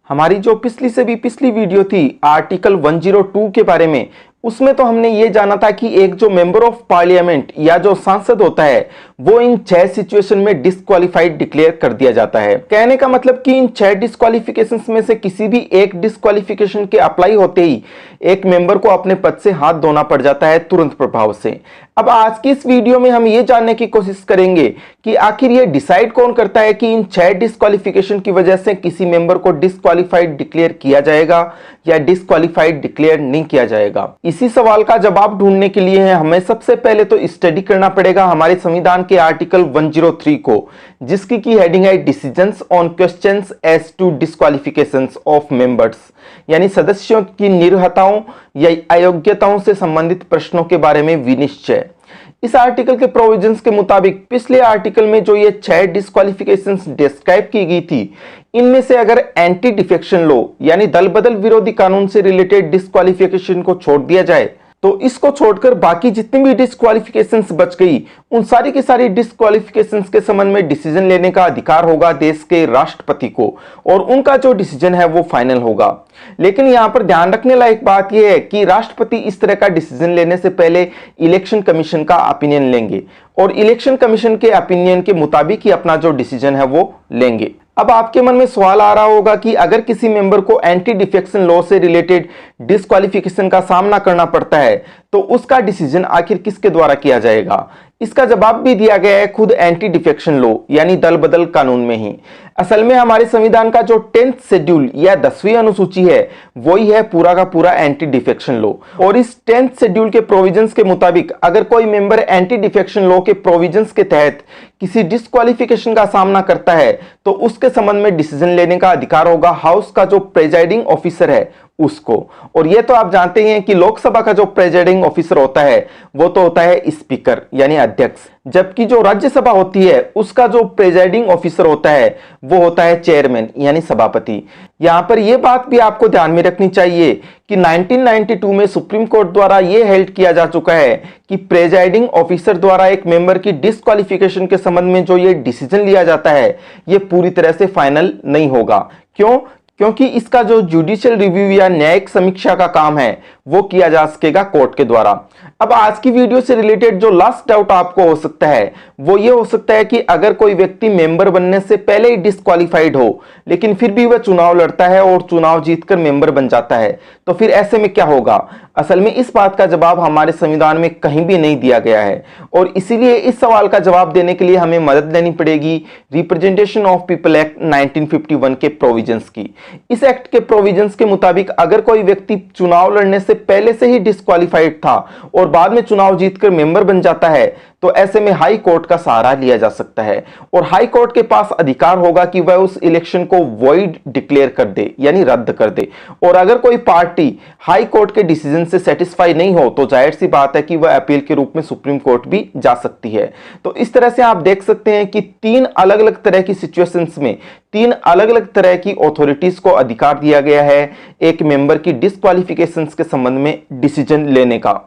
हमारी जो पिछली से भी पिछली वीडियो थी आर्टिकल 102 के बारे में, उसमें तो हमने ये जाना था कि एक जो मेंबर ऑफ पार्लियामेंट या जो सांसद होता है वो इन 6 सिचुएशन में डिस्क्वालिफाइड डिक्लेयर कर दिया जाता है। कहने का मतलब कि इन 6 डिस्क्वालिफिकेशंस में से किसी भी एक डिस्क्वालिफिकेशन के अप्लाई होते ही एक मेंबर को अपने पद से हाथ धोना पड़ जाता है तुरंत प्रभाव से। अब आज की इस वीडियो में हम ये जानने की कोशिश करेंगे कि आखिर ये डिसाइड कौन करता है कि इन 6 डिस्क्वालिफिकेशन की वजह से किसी मेंबर को डिस्क्वालिफाइड डिक्लेयर किया जाएगा या डिस्क्वालिफाइड डिक्लेयर नहीं किया जाएगा। इसी सवाल का जवाब ढूंढने के लिए हमें सबसे पहले तो स्टडी करना पड़ेगा हमारे संविधान के आर्टिकल 103 को, जिसकी की हेडिंग है decisions on questions as to disqualifications of members, यानी सदस्यों की निर्हताओं या अयोग्यताओं से संबंधित प्रश्नों के बारे में विनिश्चय। इस आर्टिकल के प्रोविजंस के मुताबिक पिछले आर्टिकल में जो ये 6 डिस्क्वालिफिकेशंस डिस्क्राइब की गई थी, इनमें से अगर एंटी डिफेक्शन लॉ यानी दल बदल विरोधी कानून से रिलेटेड डिस्क्वालिफिकेशन को छोड़ दिया जाए तो इसको छोड़कर बाकी जितनी भी डिस्क्वालिफिकेशंस बच गई उन सारी की सारी डिस्क्वालिफिकेशंस के संबंध में डिसीजन लेने का अधिकार होगा देश के राष्ट्रपति को और उनका जो डिसीजन है वो फाइनल होगा। लेकिन यहां पर ध्यान रखने लायक बात यह है कि राष्ट्रपति इस तरह का डिसीजन लेने से पहले इलेक्शन कमीशन का ओपिनियन लेंगे और इलेक्शन कमीशन के ओपिनियन के मुताबिक ही अपना जो डिसीजन है वो लेंगे। अब आपके मन में सवाल आ रहा होगा कि अगर किसी मेंबर को एंटी डिफेक्शन लॉ से रिलेटेड डिस्क्वालिफिकेशन का सामना करना पड़ता है तो उसका डिसीजन आखिर किसके द्वारा किया जाएगा। इसका जवाब भी दिया गया है खुद एंटी डिफेक्शन लॉ यानी दल बदल कानून में ही। असल में हमारे संविधान का जो 10th शेड्यूल या 10वीं अनुसूची है वही है पूरा का पूरा एंटी डिफेक्शन लॉ और इस 10th शेड्यूल के प्रोविजंस के मुताबिक अगर कोई मेंबर एंटी डिफेक्शन लॉ के प्रोविजंस के तहत किसी डिस्क्वालिफिकेशन का सामना करता है तो उसके संबंध में डिसीजन लेने का अधिकार होगा हाउस का जो प्रेजाइडिंग ऑफिसर है उसको। और ये तो आप जानते हैं कि लोकसभा का जो प्रेजाइडिंग ऑफिसर होता है वो तो होता है स्पीकर यानी अध्यक्ष, जबकि जो राज्यसभा होती है उसका जो प्रेजाइडिंग ऑफिसर होता है वो होता है चेयरमैन यानी सभापति। यहां पर यह बात भी आपको ध्यान में रखनी चाहिए कि 1992 में सुप्रीम कोर्ट द्वारा यह हेल्ड किया जा चुका है कि प्रेजाइडिंग ऑफिसर द्वारा एक मेंबर की डिस्क्वालिफिकेशन के संबंध में जो ये डिसीजन लिया जाता है ये पूरी तरह से फाइनल नहीं होगा। क्यों? क्योंकि इसका जो जुडिशियल रिव्यू या न्यायिक समीक्षा का काम है वो किया जा सकेगा कोर्ट के द्वारा। अब आज की वीडियो से रिलेटेड जो लास्ट डाउट आपको हो सकता है वो ये हो सकता है कि अगर कोई व्यक्ति मेंबर बनने से पहले ही डिस्क्वालिफाइड हो लेकिन फिर भी वह चुनाव लड़ता है और चुनाव जीतकर मेंबर बन जाता है तो फिर ऐसे में क्या होगा। असल में इस बात का जवाब हमारे संविधान में कहीं भी नहीं दिया गया है और इसीलिए इस सवाल का जवाब देने के लिए हमें मदद लेनी पड़ेगी रिप्रेजेंटेशन ऑफ पीपल एक्ट 1951 के प्रोविजंस की। इस एक्ट के प्रोविजंस के मुताबिक अगर कोई व्यक्ति चुनाव लड़ने से पहले से ही डिस्क्वालिफाइड था और बाद में चुनाव जीतकर मेंबर बन जाता है तो ऐसे में हाई कोर्ट का सहारा लिया जा सकता है और हाई कोर्ट के पास अधिकार होगा कि वह उस इलेक्शन को वॉइड डिक्लेयर कर दे यानी रद्द कर दे। और अगर कोई पार्टी हाई कोर्ट के डिसीजन से सेटिस्फाई नहीं हो तो जाहिर सी बात है कि वह अपील के रूप में सुप्रीम कोर्ट भी जा सकती है। तो इस तरह से आप देख सकते हैं कि 3 अलग अलग तरह की सिचुएशंस में 3 अलग अलग तरह की अथॉरिटीज को अधिकार दिया गया है एक मेंबर की डिस्क्वालिफिकेशंस के संबंध में डिसीजन लेने का।